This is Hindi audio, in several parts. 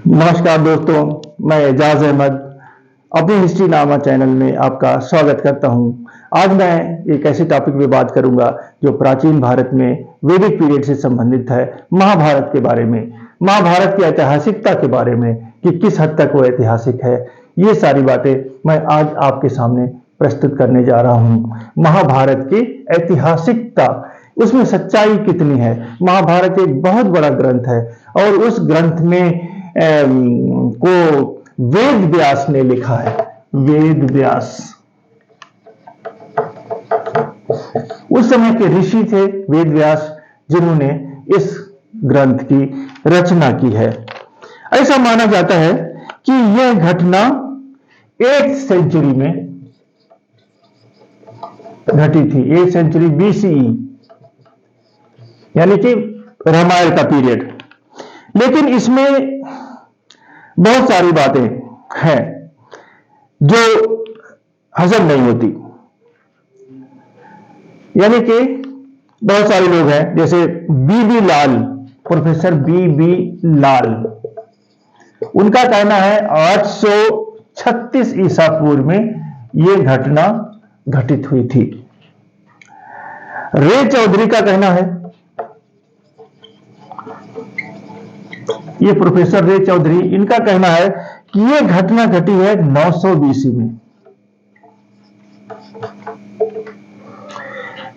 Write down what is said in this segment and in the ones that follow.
नमस्कार दोस्तों, मैं एजाज अहमद अपनी हिस्ट्री नामा चैनल में आपका स्वागत करता हूं। आज मैं एक ऐसे टॉपिक पे बात करूंगा जो प्राचीन भारत में वैदिक पीरियड से संबंधित है, महाभारत के बारे में, महाभारत की ऐतिहासिकता के बारे में कि किस हद तक वो ऐतिहासिक है। ये सारी बातें मैं आज आपके सामने प्रस्तुत करने जा रहा हूं। महाभारत की ऐतिहासिकता, उसमें सच्चाई कितनी है। महाभारत एक बहुत बड़ा ग्रंथ है और उस ग्रंथ में को वेद व्यास ने लिखा है। वेद व्यास उस समय के ऋषि थे, वेद व्यास, जिन्होंने इस ग्रंथ की रचना की है। ऐसा माना जाता है कि यह घटना 8th सेंचुरी में घटी थी। 8th सेंचुरी BCE, यानी कि रामायण का पीरियड। लेकिन इसमें बहुत सारी बातें हैं जो हजम नहीं होती। यानी कि बहुत सारे लोग हैं, जैसे बीबी लाल, प्रोफेसर बीबी लाल, उनका कहना है 836 ईसा पूर्व में यह घटना घटित हुई थी। रे चौधरी का कहना है, ये प्रोफेसर रे चौधरी, इनका कहना है कि यह घटना घटी है 900 BC में।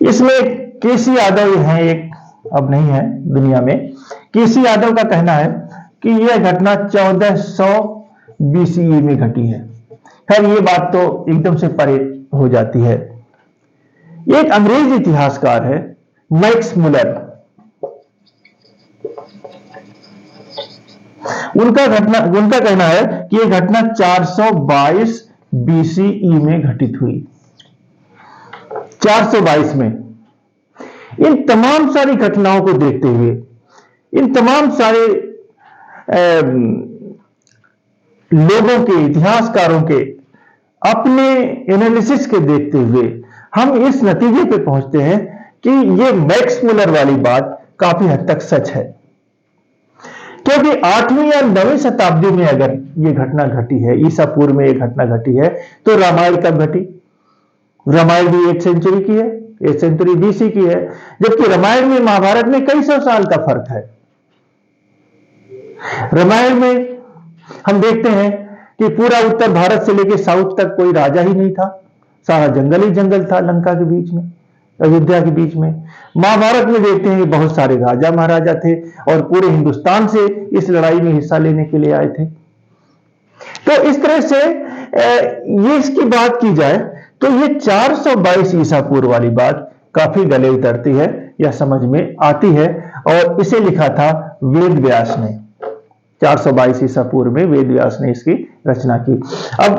इसमें केसी यादव हैं, एक अब नहीं है दुनिया में। केसी यादव का कहना है कि यह घटना 1400 BCE में घटी है। खैर, ये बात तो एकदम से परे हो जाती है। एक अंग्रेज इतिहासकार है मैक्स मुलर, उनका कहना है कि यह घटना 422 BCE में घटित हुई। 422 में। इन तमाम सारी घटनाओं को देखते हुए, इन तमाम सारे लोगों के, इतिहासकारों के अपने एनालिसिस के देखते हुए हम इस नतीजे पे पहुंचते हैं कि यह मैक्स मुलर वाली बात काफी हद तक सच है। क्योंकि 8वीं या 9वीं शताब्दी में अगर यह घटना घटी है, ईसा पूर्व में यह घटना घटी है, तो रामायण कब घटी? रामायण भी 8th सेंचुरी की है, 8th सेंचुरी BC की है, जबकि रामायण में महाभारत में कई सौ साल का फर्क है। रामायण में हम देखते हैं कि पूरा उत्तर भारत से लेकर साउथ तक कोई राजा ही नहीं था, सारा जंगल ही जंगल था, लंका के बीच में, अयोध्या के बीच में। महाभारत में देखते हैं कि बहुत सारे राजा महाराजा थे और पूरे हिंदुस्तान से इस लड़ाई में हिस्सा लेने के लिए आए थे। तो इस तरह से ये इसकी बात की जाए तो ये 422 ईसा पूर्व वाली बात काफी गले उतरती है या समझ में आती है, और इसे लिखा था वेद व्यास ने। 422 ईसा पूर्व में वेद व्यास ने इसकी रचना की। अब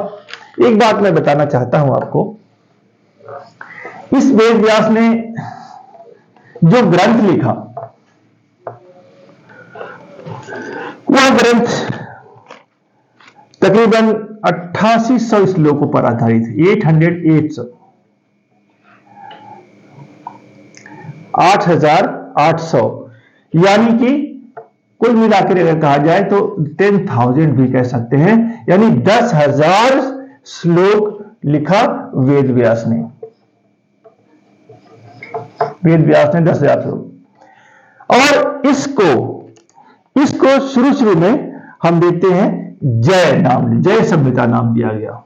एक बात मैं बताना चाहता हूं आपको, इस वेद व्यास ने जो ग्रंथ लिखा, वह ग्रंथ तकरीबन 8800 श्लोकों पर आधारित है। 8800, यानी कि कुल मिलाकर अगर कहा जाए तो 10,000 भी कह सकते हैं, यानी 10,000 श्लोक लिखा वेद व्यास ने। वेद व्यास ने 10,000 श्लोक, और इसको शुरू में हम देखते हैं जय संहिता नाम दिया गया।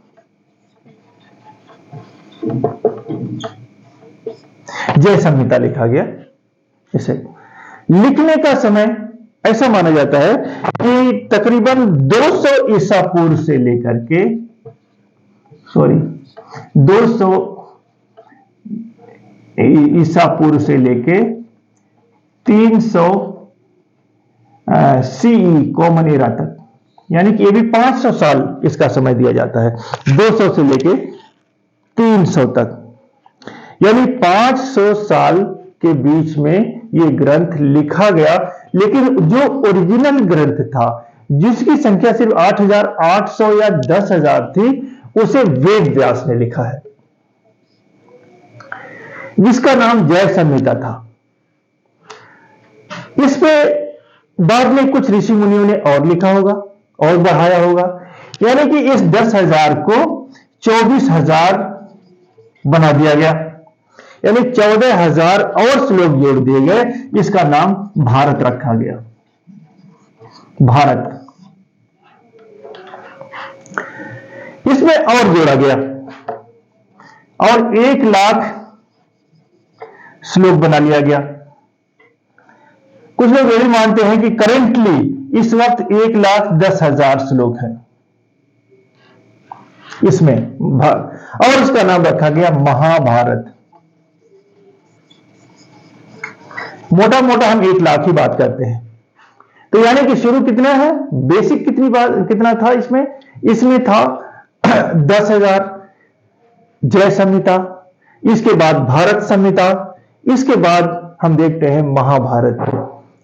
जय संहिता लिखा गया। इसे लिखने का समय ऐसा माना जाता है कि तकरीबन 200 ईसा पूर्व से लेकर के 200 ईसा पूर्व से लेके 300 CE कॉमन एरा तक, यानी कि ये भी 500 साल इसका समय दिया जाता है। 200 से लेके 300 तक, यानी 500 साल के बीच में ये ग्रंथ लिखा गया। लेकिन जो ओरिजिनल ग्रंथ था, जिसकी संख्या सिर्फ 8,800 या 10,000 थी, उसे वेद व्यास ने लिखा है, जिसका नाम जय संहिता था। इस पे बाद में कुछ ऋषि मुनियों ने और लिखा होगा और बढ़ाया होगा, यानी कि इस 10,000 को 24,000 बना दिया गया, यानी 14,000 और श्लोक जोड़ दिए गए। इसका नाम भारत रखा गया, भारत। इसमें और जोड़ा गया और 1,00,000 श्लोक बना लिया गया। कुछ लोग यही मानते हैं कि करेंटली इस वक्त 1,10,000 श्लोक है इसमें, और इसका नाम रखा गया महाभारत। मोटा मोटा हम 1,00,000 की बात करते हैं। तो यानी कि शुरू कितना है, बेसिक कितना था इसमें? इसमें था 10,000 जय संहिता, इसके बाद भारत संहिता, इसके बाद हम देखते हैं महाभारत।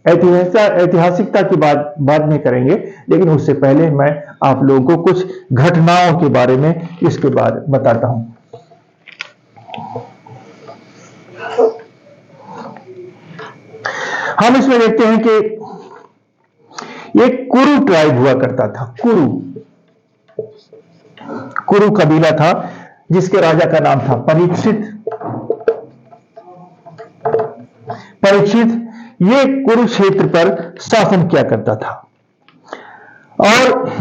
ऐतिहासिकता की बात बाद में करेंगे, लेकिन उससे पहले मैं आप लोगों को कुछ घटनाओं के बारे में इसके बाद बताता हूं। हम इसमें देखते हैं कि एक कुरु ट्राइब हुआ करता था। कुरु कबीला था जिसके राजा का नाम था परीक्षित। ये कुरुक्षेत्र पर शासन किया करता था, और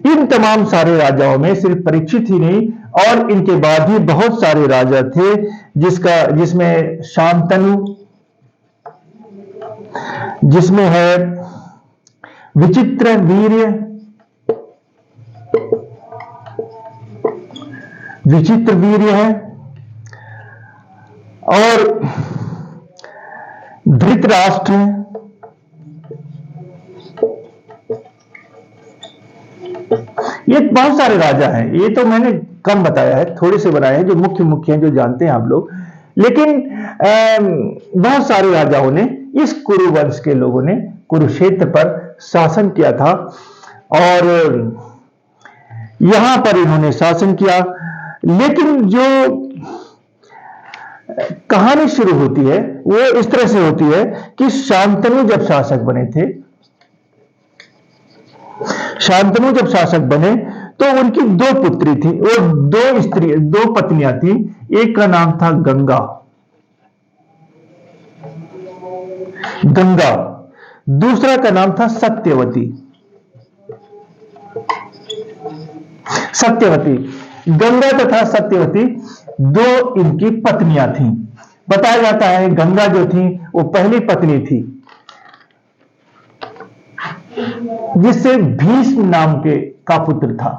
इन तमाम सारे राजाओं में सिर्फ परीक्षित ही नहीं, और इनके बाद भी बहुत सारे राजा थे, जिसमें शांतनु, जिसमें है विचित्रवीर्य है, और धृतराष्ट्र है, ये बहुत सारे राजा हैं। ये तो मैंने कम बताया है, थोड़े से बनाए हैं जो मुख्य हैं, जो जानते हैं आप लोग। लेकिन बहुत सारे राजाओं ने, इस कुरु वंश के लोगों ने कुरुक्षेत्र पर शासन किया था, और यहां पर इन्होंने शासन किया। लेकिन जो कहानी शुरू होती है वो इस तरह से होती है कि शांतनु जब शासक बने तो उनकी 2 पुत्री थी और 2 पत्नियां थी। एक का नाम था गंगा, दूसरा का नाम था सत्यवती। गंगा तथा सत्यवती 2 इनकी पत्नियां थीं। बताया जाता है गंगा जो थी वो पहली पत्नी थी, जिससे भीष्म नाम का पुत्र था।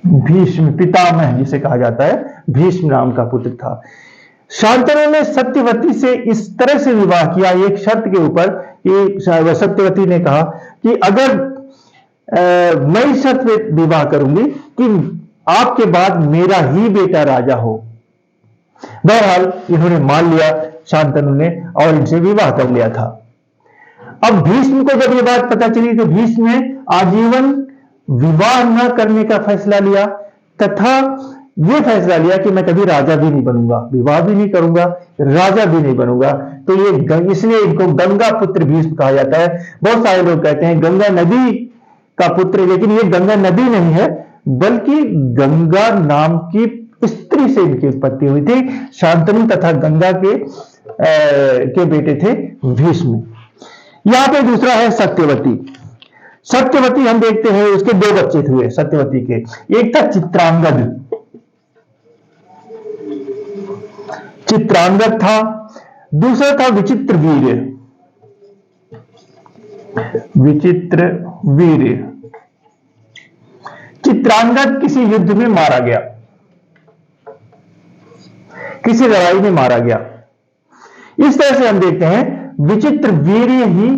भीष्म पितामह जिसे कहा जाता है, भीष्म नाम का पुत्र था। शांतनु ने सत्यवती से इस तरह से विवाह किया, एक शर्त के ऊपर, कि सत्यवती ने कहा कि अगर मैं इस शर्त पे विवाह करूंगी कि आपके बाद मेरा ही बेटा राजा हो। बहरहाल इन्होंने मान लिया शांतनु ने, और इनसे विवाह कर लिया था। अब भीष्म को जब ये बात पता चली तो भीष्म ने आजीवन विवाह न करने का फैसला लिया, तथा ये फैसला लिया कि मैं कभी राजा भी नहीं बनूंगा, विवाह भी नहीं करूंगा, राजा भी नहीं बनूंगा। तो ये इसलिए इनको गंगा पुत्र भीष्म कहा जाता है। बहुत सारे लोग कहते हैं गंगा नदी का पुत्र, लेकिन ये गंगा नदी नहीं है, बल्कि गंगा नाम की स्त्री से इनकी उत्पत्ति हुई थी। शांतनु तथा गंगा के बेटे थे भीष्म। यहां पे दूसरा है सत्यवती हम देखते हैं उसके 2 बच्चे हुए सत्यवती के। एक था चित्रांगद था, दूसरा था विचित्रवीर्य। चित्रांगद किसी युद्ध में मारा गया, किसी लड़ाई में मारा गया। इस तरह से हम देखते हैं विचित्रवीर्य ही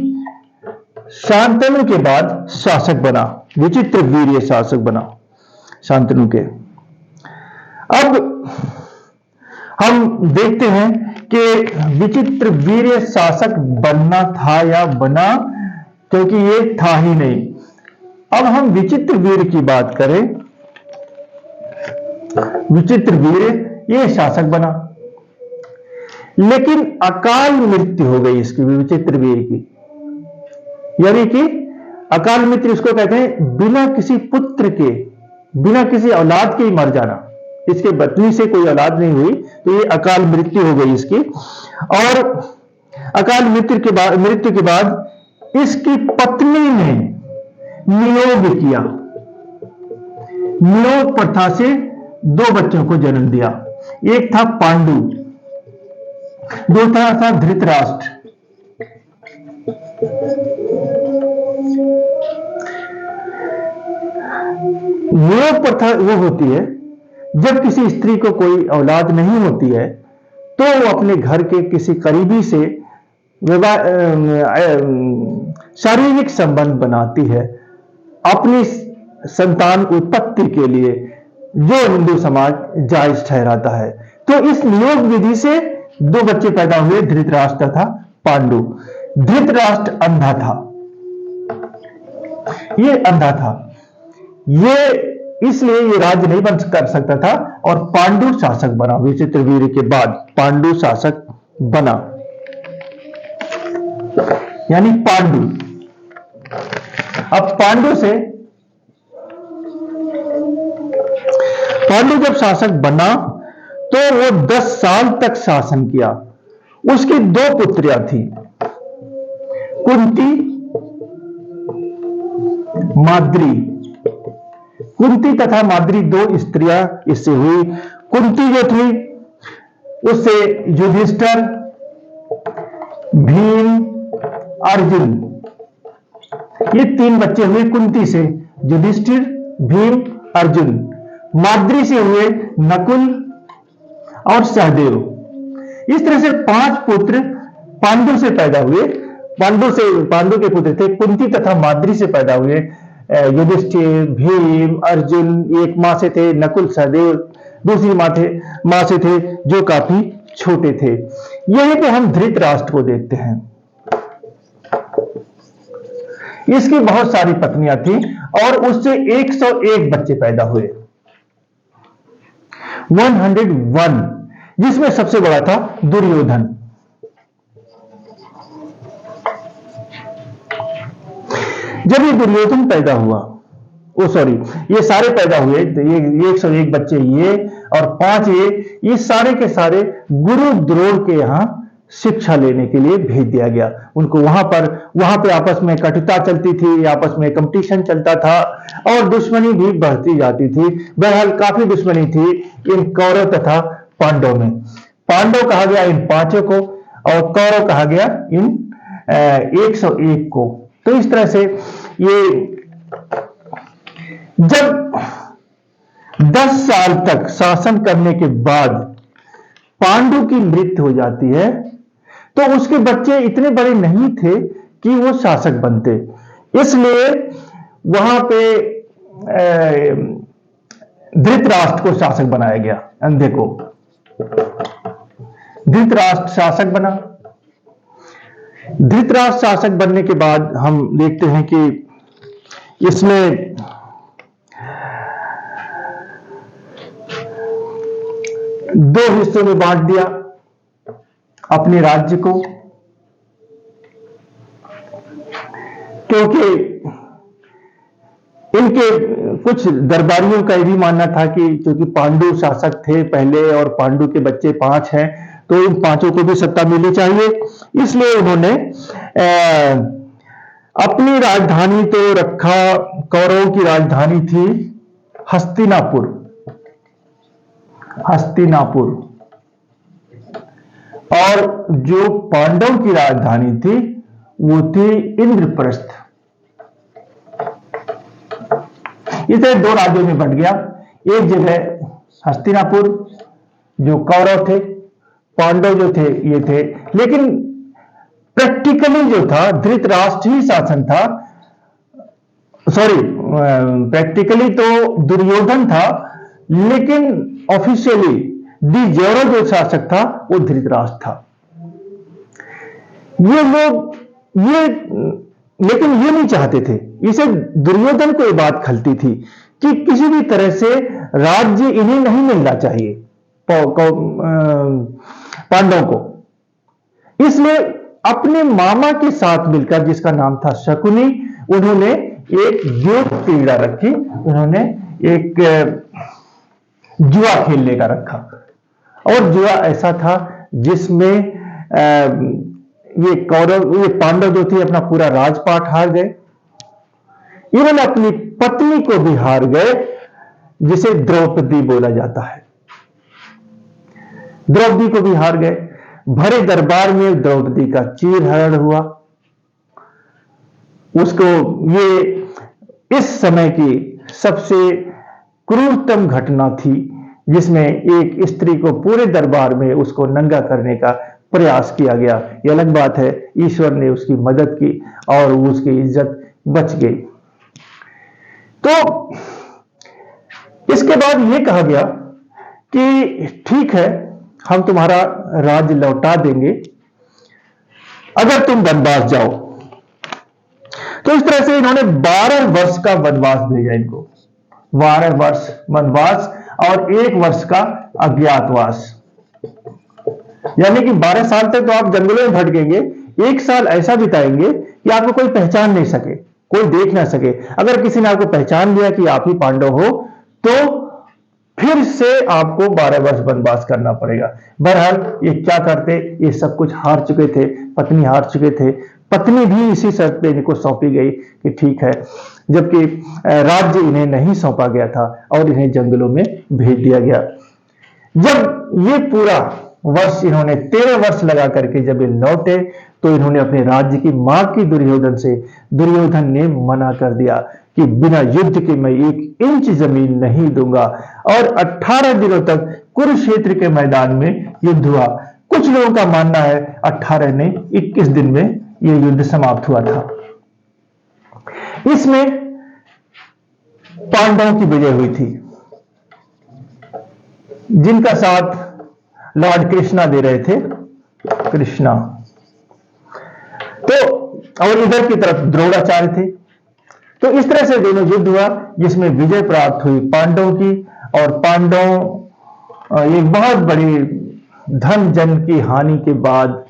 शांतनु के बाद शासक बना, विचित्रवीर्य शासक बना शांतनु के। अब हम देखते हैं कि विचित्रवीर्य शासक बनना था या बना, क्योंकि ये था ही नहीं। अब हम विचित्रवीर्य की बात करें, विचित्रवीर्य ये शासक बना, लेकिन अकाल मृत्यु हो गई इसकी, विचित्रवीर्य की, यानी कि अकाल मृत्यु इसको कहते हैं बिना किसी पुत्र के, बिना किसी औलाद के ही मर जाना। इसके पत्नी से कोई औलाद नहीं हुई तो ये अकाल मृत्यु हो गई इसकी। और अकाल मृत्यु के बाद इसकी पत्नी ने नियोग किया, नियोग प्रथा से 2 बच्चों को जन्म दिया। एक था पांडु, दूसरा था धृतराष्ट्र। नियोग प्रथा वो होती है जब किसी स्त्री को कोई औलाद नहीं होती है तो वो अपने घर के किसी करीबी से शारीरिक संबंध बनाती है अपनी संतान उत्पत्ति के लिए, जो हिंदू समाज जायज ठहराता है। तो इस नियोग विधि से 2 बच्चे पैदा हुए, धृतराष्ट्र तथा पांडु। धृतराष्ट्र अंधा था, ये अंधा था, ये इसलिए ये राज्य नहीं बन कर सकता था और पांडु शासक बना। विचित्रवीर्य के बाद पांडु शासक बना, यानी पांडु। अब पांडु जब शासक बना तो वो 10 साल तक शासन किया। उसकी 2 पुत्रियां थी, कुंती, माद्री। कुंती तथा माद्री 2 स्त्रियां इससे हुई। कुंती जो थी उससे युधिष्ठिर, भीम, अर्जुन, ये 3 बच्चे हुए कुंती से, युधिष्ठिर, भीम, अर्जुन। माद्री से हुए नकुल और सहदेव। इस तरह से 5 पुत्र पांडु से पैदा हुए। पांडु के पुत्र थे कुंती तथा माद्री से पैदा हुए युधिष्ठिर, भीम, अर्जुन। एक मां से थे नकुल, सहदेव दूसरी मां से थे जो काफी छोटे थे। यहीं पे हम धृतराष्ट्र को देखते हैं। इसकी बहुत सारी पत्नियां थी और उससे 101 बच्चे पैदा हुए, 101, जिसमें सबसे बड़ा था दुर्योधन। जब ये दुर्योधन पैदा हुआ, ये सारे पैदा हुए, ये 101 बच्चे ये और 5 ये सारे के सारे गुरु द्रोण के यहां शिक्षा लेने के लिए भेज दिया गया। उनको वहां पे आपस में कटुता चलती थी, आपस में कंपटीशन चलता था और दुश्मनी भी बढ़ती जाती थी। बहरहाल काफी दुश्मनी थी इन कौरव तथा पांडव में। पांडव कहा गया इन 5 को और कौरव कहा गया इन 101 को। तो इस तरह से ये जब 10 साल तक शासन करने के बाद पांडु की मृत्यु हो जाती है तो उसके बच्चे इतने बड़े नहीं थे कि वो शासक बनते, इसलिए वहां पे धृतराष्ट्र को शासक बनाया गया, अंधे को। धृतराष्ट्र शासक बना। धृतराष्ट्र शासक बनने के बाद हम देखते हैं कि इसमें दो हिस्सों में बांट दिया अपने राज्य को, क्योंकि इनके कुछ दरबारियों का यह भी मानना था कि क्योंकि पांडु शासक थे पहले और पांडु के बच्चे 5 हैं तो इन 5 को भी सत्ता मिलनी चाहिए, इसलिए उन्होंने अपनी राजधानी तो रखा। कौरवों की राजधानी थी हस्तिनापुर, और जो पांडव की राजधानी थी वो थी इंद्रप्रस्थ। इसे 2 राज्यों में बंट गया। एक जगह हस्तिनापुर जो कौरव थे, पांडव जो थे ये थे, लेकिन प्रैक्टिकली जो था धृतराष्ट्र ही शासन था। प्रैक्टिकली तो दुर्योधन था, लेकिन ऑफिशियली डी जोरो जो शासक था वो धृतराष्ट्र था। ये लोग लेकिन ये नहीं चाहते थे, इसे दुर्योधन को ये बात खलती थी कि किसी भी तरह से राज्य इन्हें नहीं मिलना चाहिए पांडवों को, इसलिए अपने मामा के साथ मिलकर जिसका नाम था शकुनी, उन्होंने एक युद्ध क्रीड़ा रखी, उन्होंने एक जुआ खेलने का रखा। और जुआ ऐसा था जिसमें ये पांडव जो थे अपना पूरा राजपाट हार गए, इन्होंने अपनी पत्नी को भी हार गए, जिसे द्रौपदी बोला जाता है। द्रौपदी को भी हार गए। भरे दरबार में द्रौपदी का चीरहरण हुआ। उसको ये इस समय की सबसे क्रूरतम घटना थी, जिसमें एक स्त्री को पूरे दरबार में उसको नंगा करने का प्रयास किया गया। यह अलग बात है, ईश्वर ने उसकी मदद की और उसकी इज्जत बच गई। तो इसके बाद यह कहा गया कि ठीक है, हम तुम्हारा राज्य लौटा देंगे अगर तुम वनवास जाओ। तो इस तरह से इन्होंने 12 वर्ष का वनवास भेजा इनको, 12 वर्ष वनवास और 1 वर्ष का अज्ञातवास। यानी कि 12 साल तक तो आप जंगलों में भटकेंगे, 1 साल ऐसा बिताएंगे कि आपको कोई पहचान नहीं सके, कोई देख ना सके। अगर किसी ने आपको पहचान लिया कि आप ही पांडव हो, तो फिर से आपको 12 वर्ष वनवास करना पड़ेगा। बहरहाल ये क्या करते, ये सब कुछ हार चुके थे, पत्नी हार चुके थे। पत्नी भी इसी शर्त पे इनको सौंपी गई कि ठीक है, जबकि राज्य इन्हें नहीं सौंपा गया था और इन्हें जंगलों में भेज दिया गया। जब ये पूरा वर्ष इन्होंने 13 वर्ष लगा करके जब ये लौटे, तो इन्होंने अपने राज्य की मांग की दुर्योधन से। दुर्योधन ने मना कर दिया कि बिना युद्ध के मैं 1 इंच जमीन नहीं दूंगा। और 18 दिनों तक कुरुक्षेत्र के मैदान में युद्ध हुआ। कुछ लोगों का मानना है 18 नहीं 21 दिन में यह युद्ध समाप्त हुआ था। इसमें पांडवों की विजय हुई थी, जिनका साथ लॉर्ड कृष्णा दे रहे थे, कृष्णा। तो और इधर की तरफ द्रोणाचार्य थे। तो इस तरह से दोनों युद्ध हुआ, जिसमें विजय प्राप्त हुई पांडवों की। और पांडव एक बहुत बड़ी धन जन की हानि के बाद,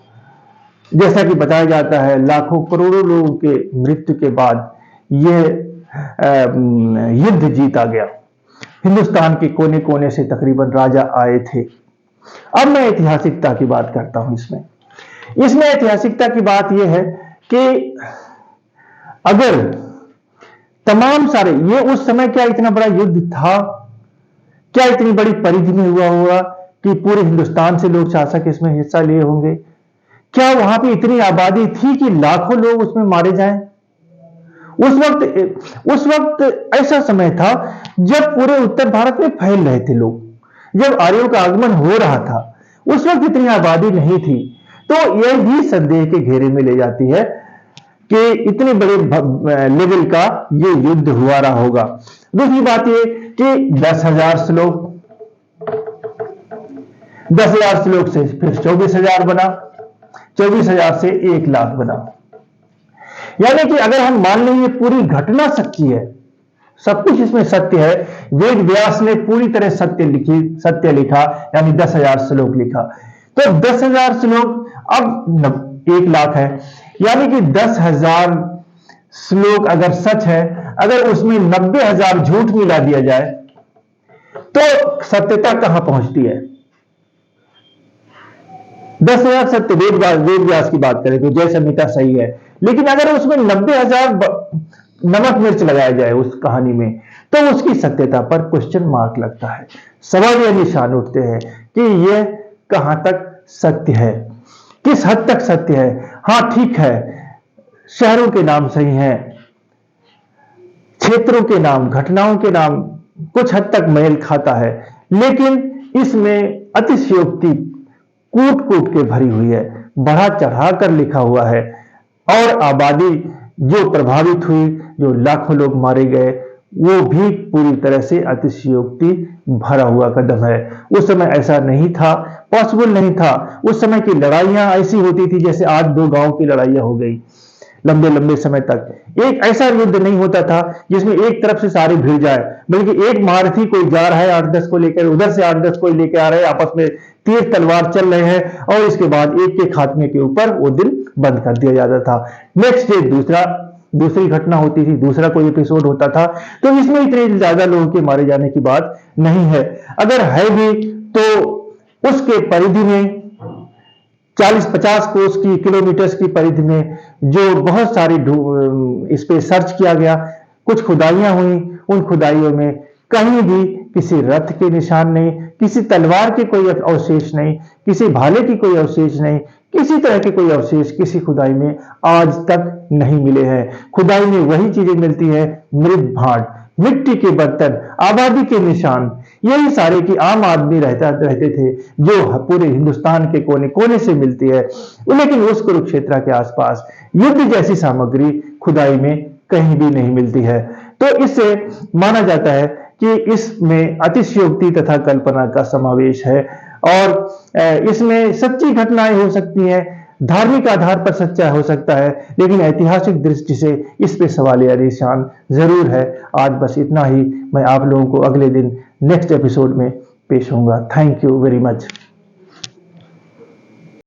जैसा कि बताया जाता है, लाखों करोड़ों लोगों के मृत्यु के बाद यह युद्ध जीता गया। हिंदुस्तान के कोने कोने से तकरीबन राजा आए थे। अब मैं ऐतिहासिकता की बात करता हूं। इसमें ऐतिहासिकता की बात यह है कि अगर तमाम सारे ये उस समय क्या इतना बड़ा युद्ध था, क्या इतनी बड़ी परिधि में हुआ होगा कि पूरे हिंदुस्तान से लोग शासक इसमें हिस्सा लिए होंगे? क्या वहां पे इतनी आबादी थी कि लाखों लोग उसमें मारे जाएं? उस वक्त ऐसा समय था जब पूरे उत्तर भारत में फैल रहे थे लोग, जब आर्यों का आगमन हो रहा था। उस वक्त इतनी आबादी नहीं थी। तो यह भी संदेह के घेरे में ले जाती है कि इतने बड़े लेवल का ये युद्ध हुआ रहा होगा। दूसरी बात ये कि 10,000 श्लोक, 10,000 श्लोक से फिर 24,000 बना, 24,000 से 1 लाख बना। यानी कि अगर हम मान लें ये पूरी घटना सच्ची है, सब कुछ इसमें सत्य है, वेद व्यास ने पूरी तरह सत्य लिखा, यानी 10,000 श्लोक लिखा। तो 10,000 श्लोक अब 1 लाख है, यानी कि 10,000 श्लोक अगर सच है, अगर उसमें 90,000 झूठ मिला दिया जाए, तो सत्यता कहां पहुंचती है? 10,000 सत्य वेद व्यास की बात करें तो जय संहिता सही है, लेकिन अगर उसमें 90,000 नमक मिर्च लगाया जाए उस कहानी में, तो उसकी सत्यता पर क्वेश्चन मार्क लगता है, सवाल या निशान उठते हैं कि यह कहां तक सत्य है, किस हद तक सत्य है। हां ठीक है, शहरों के नाम सही हैं, क्षेत्रों के नाम, घटनाओं के नाम कुछ हद तक मेल खाता है, लेकिन इसमें अतिशयोक्ति कूट कूट के भरी हुई है, बढ़ा चढ़ा कर लिखा हुआ है। और आबादी जो प्रभावित हुई, जो लाखों लोग मारे गए, वो भी पूरी तरह से अतिशयोक्ति भरा हुआ कदम है। उस समय ऐसा नहीं था, पॉसिबल नहीं था। उस समय की लड़ाइयां ऐसी होती थी जैसे आज 2 गांव की लड़ाइयां हो गई, लंबे लंबे समय तक। एक ऐसा युद्ध नहीं होता था जिसमें एक तरफ से सारे भिड़ जाए, बल्कि एक महारथी कोई जा रहा है 8-10 को लेकर, उधर से 8-10 को लेकर आ रहे हैं, आपस में तीर तलवार चल रहे हैं, और इसके बाद एक के खात्मे के ऊपर वो दिन बंद कर दिया जाता था। नेक्स्ट डे दूसरा दूसरी घटना होती थी, दूसरा कोई एपिसोड होता था। तो इसमें इतने ज्यादा लोगों के मारे जाने की बात नहीं है। अगर है भी तो उसके परिधि में 40-50 कोस की किलोमीटर्स की परिधि में जो बहुत सारी इस पे सर्च किया गया, कुछ खुदाइयां हुई, उन खुदाइयों में कहीं भी किसी रथ के निशान नहीं, किसी तलवार के कोई अवशेष नहीं, किसी भाले की कोई अवशेष नहीं, किसी तरह के कोई अवशेष किसी खुदाई में आज तक नहीं मिले हैं। खुदाई में वही चीजें मिलती है, मृत भांड, मिट्टी के बर्तन, आबादी के निशान, यही सारे की आम आदमी रहते थे, जो पूरे हिंदुस्तान के कोने कोने से मिलती है। लेकिन उस कुरुक्षेत्र के आसपास युद्ध जैसी सामग्री खुदाई में कहीं भी नहीं मिलती है। तो इससे माना जाता है कि इसमें अतिशयोक्ति तथा कल्पना का समावेश है और इसमें सच्ची घटनाएं हो सकती हैं, धार्मिक आधार पर सच्चा हो सकता है, लेकिन ऐतिहासिक दृष्टि से इस पे सवालिया निशान जरूर है। आज बस इतना ही। मैं आप लोगों को अगले दिन नेक्स्ट एपिसोड में पेश होऊंगा। Thank you very much.